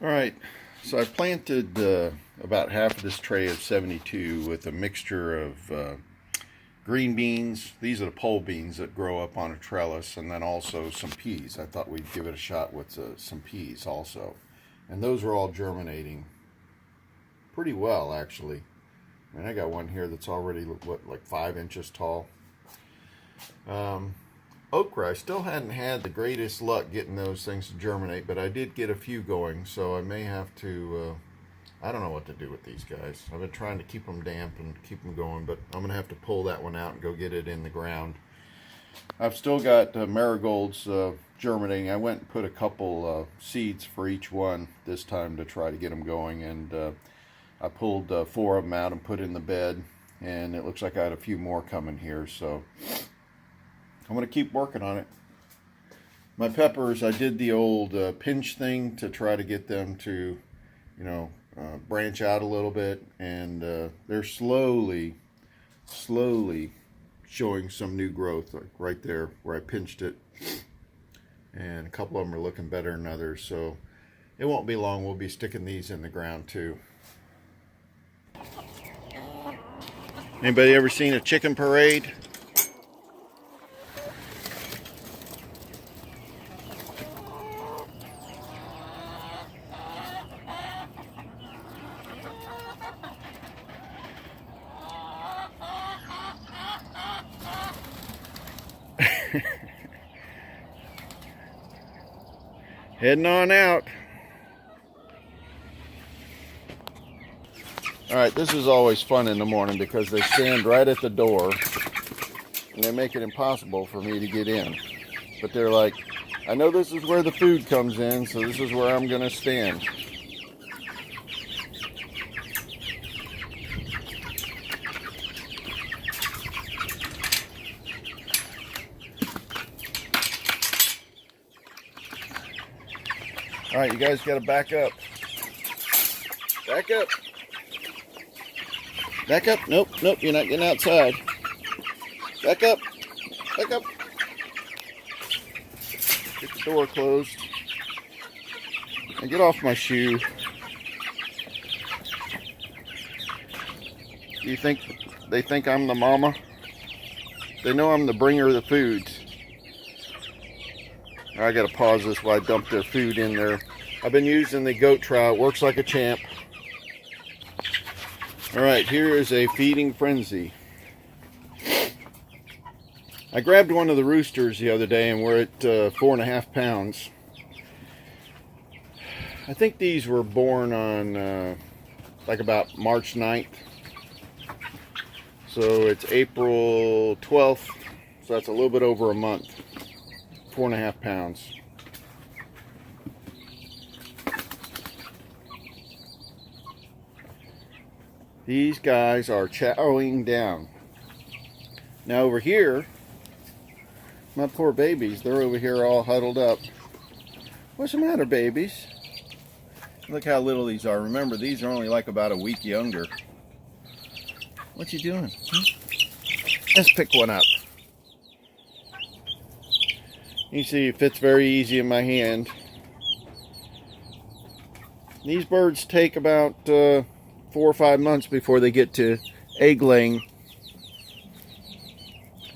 Alright, so I planted about half of this tray of 72 with a mixture of green beans. These are the pole beans that grow up on a trellis, and then also some peas. I thought we'd give it a shot with some peas also. And those are all germinating pretty well, actually. I mean, I got one here that's already, what, like 5 inches tall. Okra, I still hadn't had the greatest luck getting those things to germinate, but I did get a few going, so I may have to, I don't know what to do with these guys. I've been trying to keep them damp and keep them going, but I'm going to have to pull that one out and go get it in the ground. I've still got marigolds germinating. I went and put a couple seeds for each one this time to try to get them going, and I pulled 4 of them out and put in the bed, and it looks like I had a few more coming here, so I'm going to keep working on it. My peppers, I did the old pinch thing to try to get them to, you know, branch out a little bit, and they're slowly showing some new growth, like right there where I pinched it. And a couple of them are looking better than others, so it won't be long. We'll be sticking these in the ground too. Anybody ever seen a chicken parade? Heading on out. Alright, this is always fun in the morning because they stand right at the door and they make it impossible for me to get in. But they're like, I know this is where the food comes in, so this is where I'm going to stand. Alright, you guys got to back up. Back up. Back up. Nope, nope, you're not getting outside. Back up. Back up. Get the door closed. And get off my shoe. Do you think they think I'm the mama? They know I'm the bringer of the food. I gotta pause this while I dump their food in there. I've been using the goat trout. Works like a champ. Alright, here is a feeding frenzy. I grabbed one of the roosters the other day and we're at 4.5 pounds. I think these were born on like about March 9th. So it's April 12th. So that's a little bit over a month. 4.5 pounds. These guys are chowing down. Now over here, my poor babies, they're over here all huddled up. What's the matter, babies? Look how little these are. Remember, these are only like about a week younger. What you doing? Let's pick one up. You see, it fits very easy in my hand. These birds take about 4 or 5 months before they get to egg laying.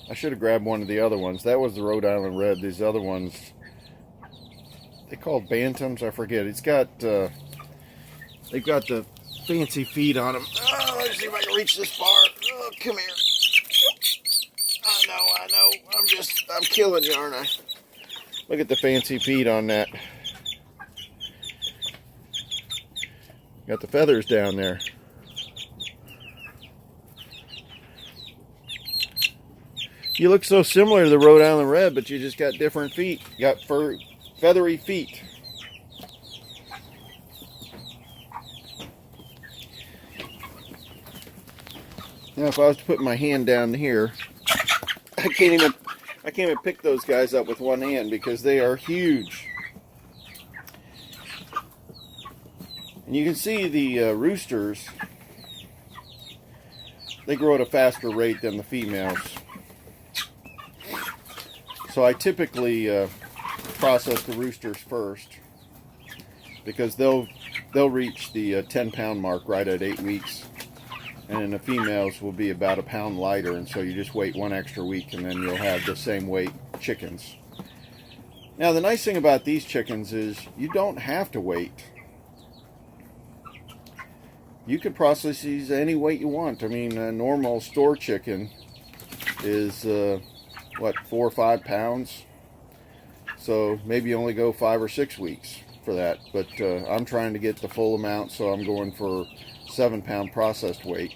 I should have grabbed one of the other ones. That was the Rhode Island Red. These other ones, they called bantams. I forget. It's got they've got the fancy feet on them. Oh, let's see if I can reach this far. Oh, come here. I know. I'm killing you, aren't I? Look at the fancy feet on that. Got the feathers down there. You look so similar to the Rhode Island Red, but you just got different feet. You got feathery feet. Now, if I was to put my hand down here, I can't even pick those guys up with one hand because they are huge. And you can see the roosters, they grow at a faster rate than the females. So I typically process the roosters first. because they'll reach the 10-pound mark right at 8 weeks, and the females will be about a pound lighter, and so you just wait 1 extra week and then you'll have the same weight chickens. Now the nice thing about these chickens is you don't have to wait. You can process these any weight you want. I mean, a normal store chicken is what, 4 or 5 pounds, so maybe you only go 5 or 6 weeks for that, but I'm trying to get the full amount, so I'm going for 7-pound processed weight.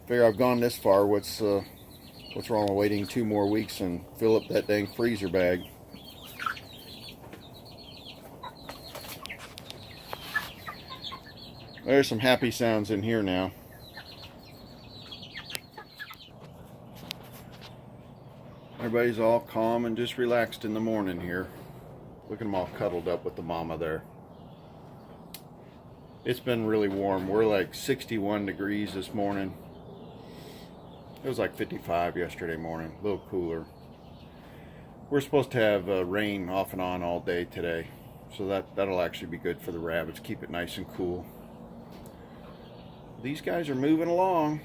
Figure I've gone this far, what's wrong with waiting 2 more weeks and fill up that dang freezer bag? There's some happy sounds in here now. Everybody's all calm and just relaxed in the morning here. Look at them all cuddled up with the mama there. It's been really warm. We're like 61 degrees this morning. It was like 55 yesterday morning, a little cooler. We're supposed to have rain off and on all day today, so that'll actually be good for the rabbits, keep it nice and cool. These guys are moving along.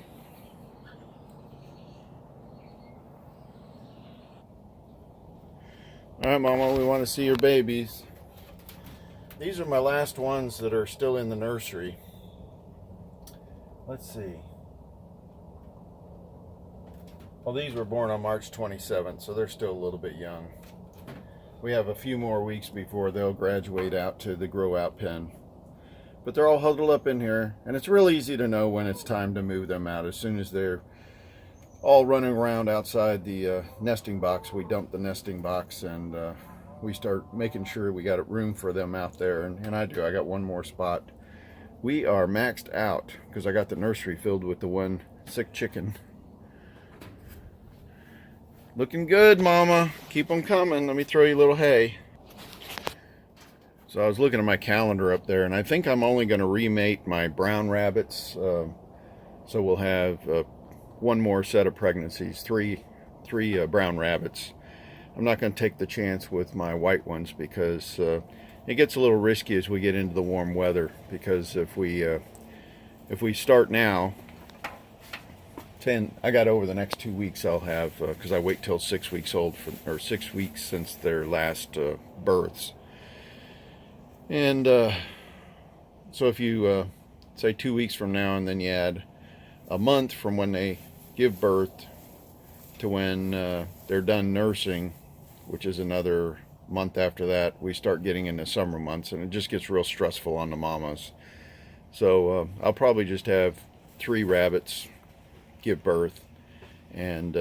Alright, Mama, we want to see your babies. These are my last ones that are still in the nursery. Let's see. Well, these were born on March 27th, so they're still a little bit young. We have a few more weeks before they'll graduate out to the grow-out pen. But they're all huddled up in here, and it's real easy to know when it's time to move them out. As soon as they're all running around outside the nesting box, we dump the nesting box, and we start making sure we got room for them out there. And I do. I got one more spot. We are maxed out because I got the nursery filled with the one sick chicken. Looking good, Mama. Keep them coming. Let me throw you a little hay. So I was looking at my calendar up there, and I think I'm only going to remate my brown rabbits. So we'll have one more set of pregnancies, three brown rabbits. I'm not going to take the chance with my white ones because it gets a little risky as we get into the warm weather. Because if we start now, I got over the next 2 weeks I'll have, because I wait till 6 weeks old, or 6 weeks since their last births. And so if you say 2 weeks from now, and then you add a month from when they give birth to when they're done nursing, which is another month after that, we start getting into summer months, and it just gets real stressful on the mamas. So I'll probably just have 3 rabbits give birth and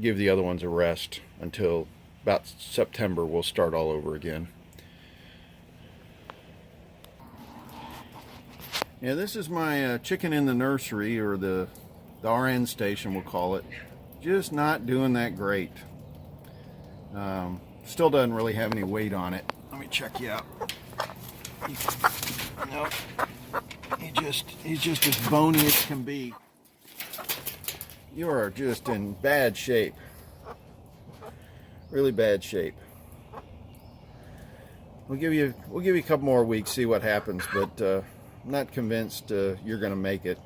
give the other ones a rest until about September. We'll start all over again. Yeah, this is my chicken in the nursery, or the RN station, we'll call it. Just not doing that great. Still doesn't really have any weight on it. Let me check you out. No, he's just as bony as can be. You are just in bad shape. Really bad shape. We'll give you a couple more weeks, see what happens, but I'm not convinced you're going to make it.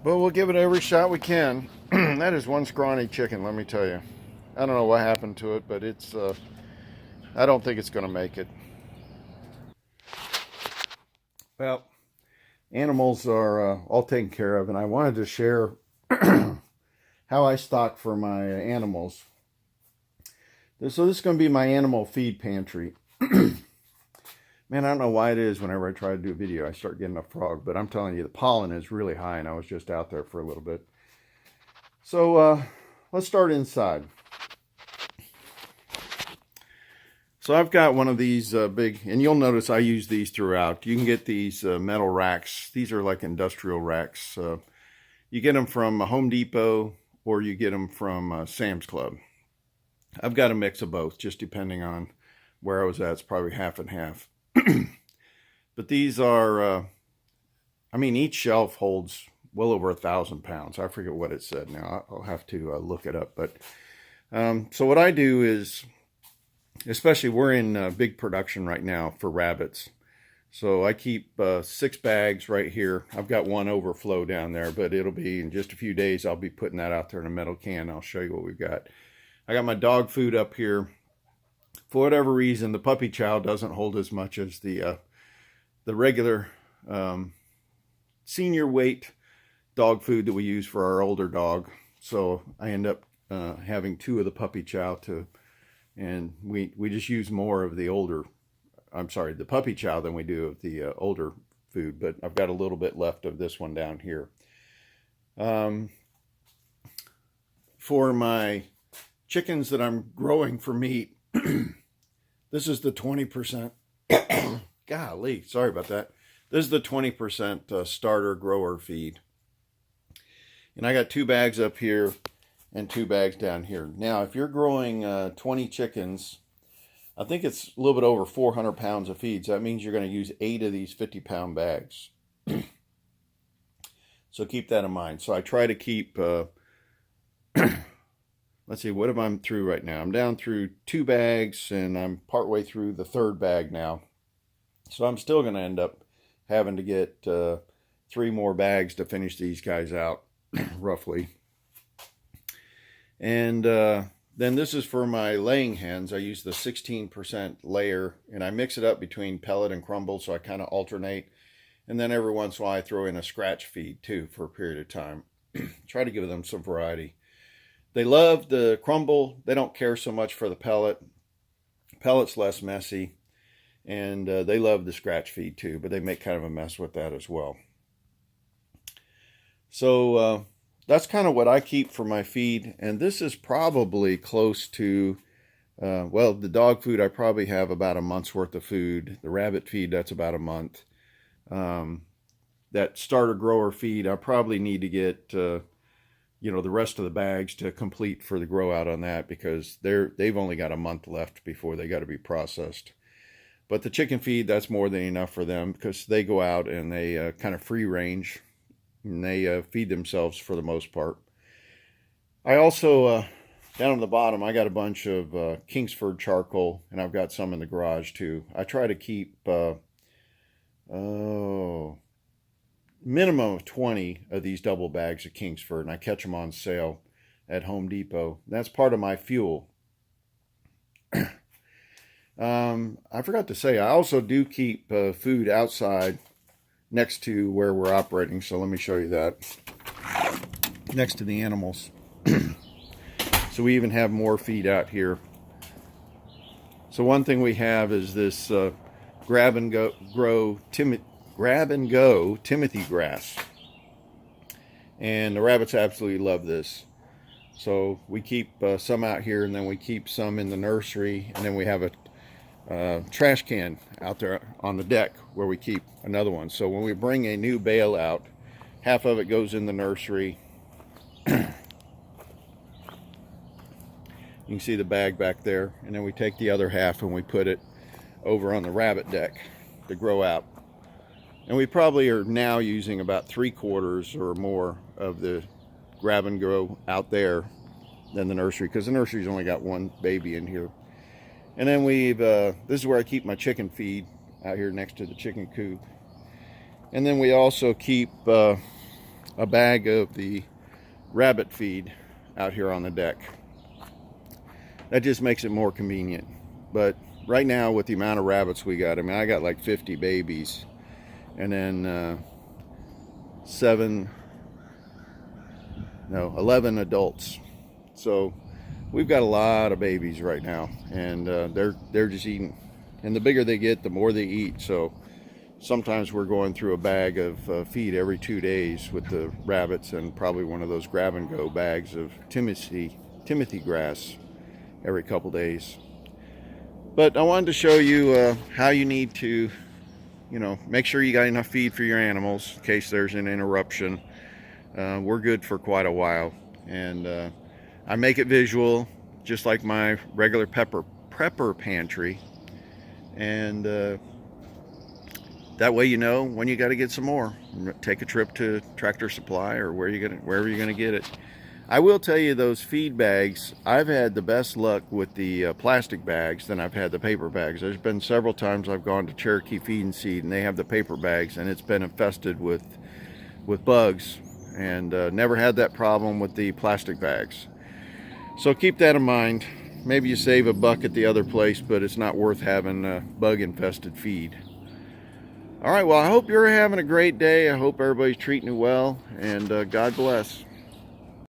But we'll give it every shot we can. That is one scrawny chicken, let me tell you. I don't know what happened to it, but it's I don't think it's going to make it. Well, animals are all taken care of, and I wanted to share how I stock for my animals. So this is going to be my animal feed pantry. Man, I don't know why it is whenever I try to do a video, I start getting a frog. But I'm telling you, the pollen is really high, and I was just out there for a little bit. So let's start inside. So I've got one of these big, and you'll notice I use these throughout. You can get these metal racks. These are like industrial racks. You get them from Home Depot, or you get them from Sam's Club. I've got a mix of both, just depending on where I was at. It's probably half and half. But these are, I mean, each shelf holds well over 1,000 pounds. I forget what it said now. I'll have to look it up. But so what I do is especially we're in big production right now for rabbits. So I keep 6 bags right here. I've got one overflow down there, but it'll be in just a few days. I'll be putting that out there in a metal can. I'll show you what we've got. I got my dog food up here. For whatever reason, the puppy chow doesn't hold as much as the regular senior weight dog food that we use for our older dog. So I end up having 2 of the puppy chow and we just use more of the the puppy chow than we do of the older food, but I've got a little bit left of this one down here. For my chickens that I'm growing for meat, this is the 20%. Golly, sorry about that. This is the 20% starter grower feed. And I got 2 bags up here and 2 bags down here. Now, if you're growing 20 chickens, I think it's a little bit over 400 pounds of feed. So that means you're going to use 8 of these 50-pound bags. So keep that in mind. So I try to keep, let's see, what am I through right now? I'm down through 2 bags and I'm partway through the 3rd bag now. So I'm still going to end up having to get 3 more bags to finish these guys out, roughly. And then this is for my laying hens. I use the 16% layer, and I mix it up between pellet and crumble, so I kind of alternate. And then every once in a while I throw in a scratch feed too for a period of time. Try to give them some variety. They love the crumble. They don't care so much for the pellet. Pellet's less messy. And they love the scratch feed too, but they make kind of a mess with that as well. So that's kind of what I keep for my feed. And this is probably close to, well, the dog food, I probably have about a month's worth of food. The rabbit feed, that's about a month. That starter grower feed, I probably need to get, the rest of the bags to complete for the grow out on that, because they've only got a month left before they got to be processed. But the chicken feed, that's more than enough for them, because they go out and they kind of free range, and they feed themselves for the most part. I also, down on the bottom, I got a bunch of Kingsford charcoal, and I've got some in the garage too. I try to keep, minimum of 20 of these double bags of Kingsford, and I catch them on sale at Home Depot. That's part of my fuel. I forgot to say, I also do keep food outside next to where we're operating. So let me show you that. Next to the animals. So we even have more feed out here. So one thing we have is this grab and go Timothy grass. And the rabbits absolutely love this. So we keep some out here, and then we keep some in the nursery, and then we have a trash can out there on the deck where we keep another one. So when we bring a new bale out, half of it goes in the nursery. You can see the bag back there, and then we take the other half and we put it over on the rabbit deck to grow out. And we probably are now using about 3/4 or more of the grab and go out there than the nursery, because the nursery's only got one baby in here. And then this is where I keep my chicken feed, out here next to the chicken coop. And then we also keep a bag of the rabbit feed out here on the deck. That just makes it more convenient. But right now, with the amount of rabbits we got, I mean, I got like 50 babies, and then 11 adults. So we've got a lot of babies right now, and they're just eating. And the bigger they get, the more they eat. So sometimes we're going through a bag of feed every 2 days with the rabbits, and probably one of those grab and go bags of Timothy grass every couple days. But I wanted to show you how you need to, make sure you got enough feed for your animals in case there's an interruption. We're good for quite a while, and I make it visual, just like my regular prepper pantry, and that way you know when you got to get some more. Take a trip to Tractor Supply or wherever you're gonna get it. I will tell you, those feed bags, I've had the best luck with the plastic bags than I've had the paper bags. There's been several times I've gone to Cherokee Feed and Seed and they have the paper bags, and it's been infested with bugs, and never had that problem with the plastic bags. So keep that in mind. Maybe you save a buck at the other place, but it's not worth having a bug infested feed. All right, well, I hope you're having a great day. I hope everybody's treating you well, and God bless.